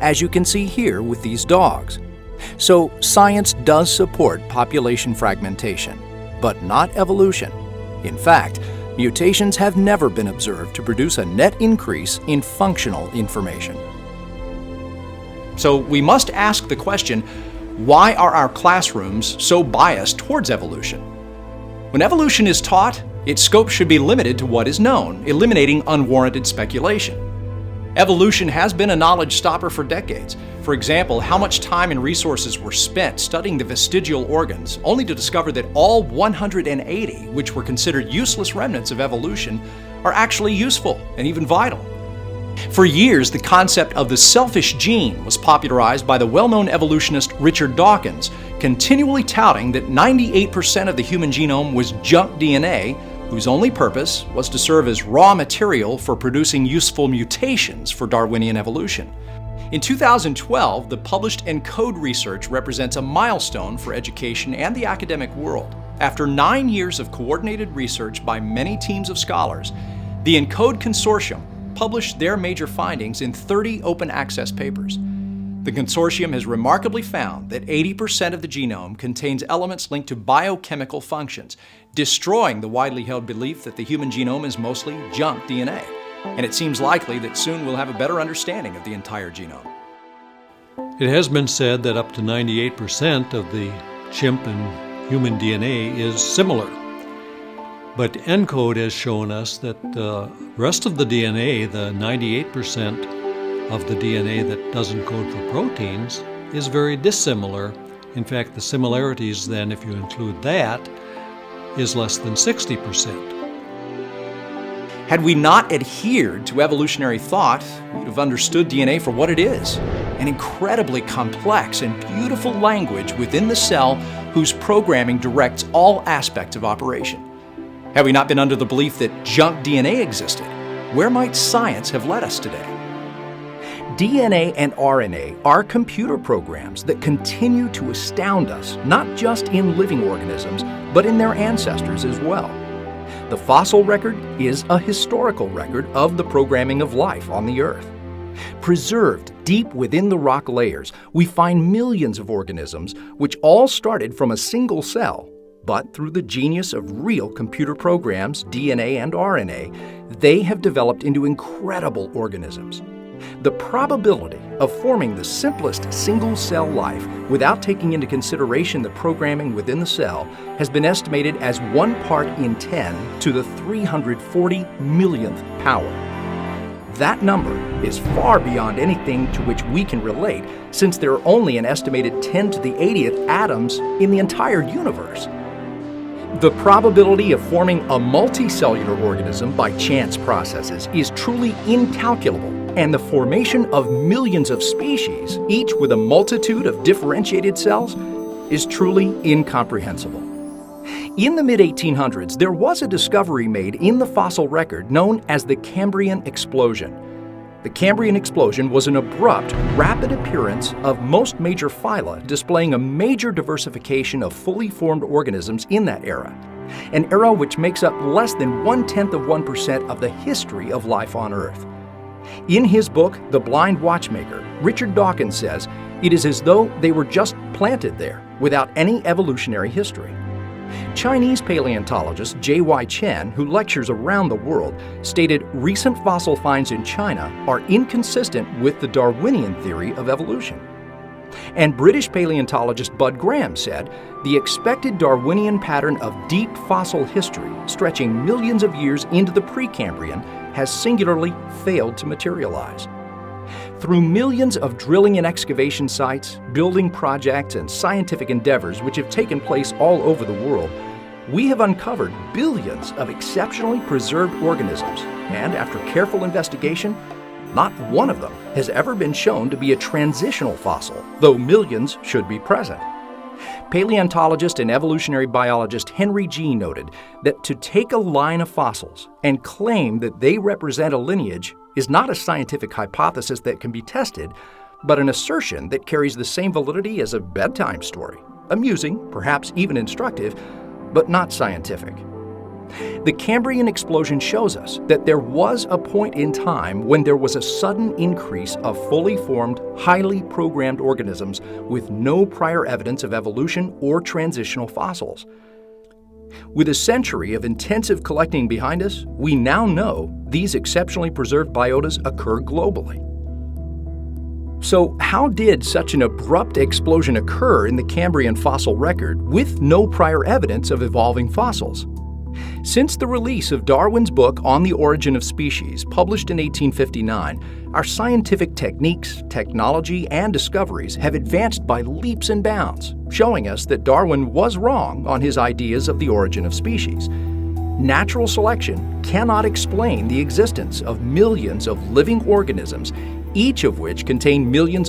as you can see here with these dogs. So science does support population fragmentation, but not evolution. In fact, mutations have never been observed to produce a net increase in functional information. So we must ask the question, why are our classrooms so biased towards evolution? When evolution is taught, its scope should be limited to what is known, eliminating unwarranted speculation. Evolution has been a knowledge stopper for decades. For example, how much time and resources were spent studying the vestigial organs, only to discover that all 180, which were considered useless remnants of evolution, are actually useful and even vital. For years, the concept of the selfish gene was popularized by the well-known evolutionist Richard Dawkins, continually touting that 98% of the human genome was junk DNA, whose only purpose was to serve as raw material for producing useful mutations for Darwinian evolution. In 2012, the published ENCODE research represents a milestone for education and the academic world. After 9 years of coordinated research by many teams of scholars, the ENCODE Consortium published their major findings in 30 open access papers. The consortium has remarkably found that 80% of the genome contains elements linked to biochemical functions, destroying the widely held belief that the human genome is mostly junk DNA. And it seems likely that soon we'll have a better understanding of the entire genome. It has been said that up to 98% of the chimp and human DNA is similar. But ENCODE has shown us that the rest of the DNA, the 98% of the DNA that doesn't code for proteins, is very dissimilar. In fact, the similarities then, if you include that, is less than 60%. Had we not adhered to evolutionary thought, we'd have understood DNA for what it is, an incredibly complex and beautiful language within the cell whose programming directs all aspects of operation. Had we not been under the belief that junk DNA existed, where might science have led us today? DNA and RNA are computer programs that continue to astound us, not just in living organisms, but in their ancestors as well. The fossil record is a historical record of the programming of life on the Earth. Preserved deep within the rock layers, we find millions of organisms which all started from a single cell, but through the genius of real computer programs, DNA and RNA, they have developed into incredible organisms. The probability of forming the simplest single-cell life without taking into consideration the programming within the cell has been estimated as 1 part in 10 to the 340 millionth power. That number is far beyond anything to which we can relate, since there are only an estimated 10 to the 80th atoms in the entire universe. The probability of forming a multicellular organism by chance processes is truly incalculable, and the formation of millions of species, each with a multitude of differentiated cells, is truly incomprehensible. In the mid-1800s, there was a discovery made in the fossil record known as the Cambrian explosion. The Cambrian explosion was an abrupt, rapid appearance of most major phyla, displaying a major diversification of fully formed organisms in that era, an era which makes up less than 0.1% of the history of life on Earth. In his book, The Blind Watchmaker, Richard Dawkins says, it is as though they were just planted there, without any evolutionary history. Chinese paleontologist J.Y. Chen, who lectures around the world, stated recent fossil finds in China are inconsistent with the Darwinian theory of evolution. And British paleontologist Bud Graham said, the expected Darwinian pattern of deep fossil history, stretching millions of years into the Precambrian, has singularly failed to materialize. Through millions of drilling and excavation sites, building projects, and scientific endeavors which have taken place all over the world, we have uncovered billions of exceptionally preserved organisms, and after careful investigation, not one of them has ever been shown to be a transitional fossil, though millions should be present. Paleontologist and evolutionary biologist Henry G. noted that to take a line of fossils and claim that they represent a lineage is not a scientific hypothesis that can be tested, but an assertion that carries the same validity as a bedtime story, amusing, perhaps even instructive, but not scientific. The Cambrian explosion shows us that there was a point in time when there was a sudden increase of fully formed, highly programmed organisms with no prior evidence of evolution or transitional fossils. With a century of intensive collecting behind us, we now know these exceptionally preserved biotas occur globally. So, how did such an abrupt explosion occur in the Cambrian fossil record with no prior evidence of evolving fossils? Since the release of Darwin's book On the Origin of Species, published in 1859, our scientific techniques, technology, and discoveries have advanced by leaps and bounds, showing us that Darwin was wrong on his ideas of the origin of species. Natural selection cannot explain the existence of millions of living organisms, each of which contain millions of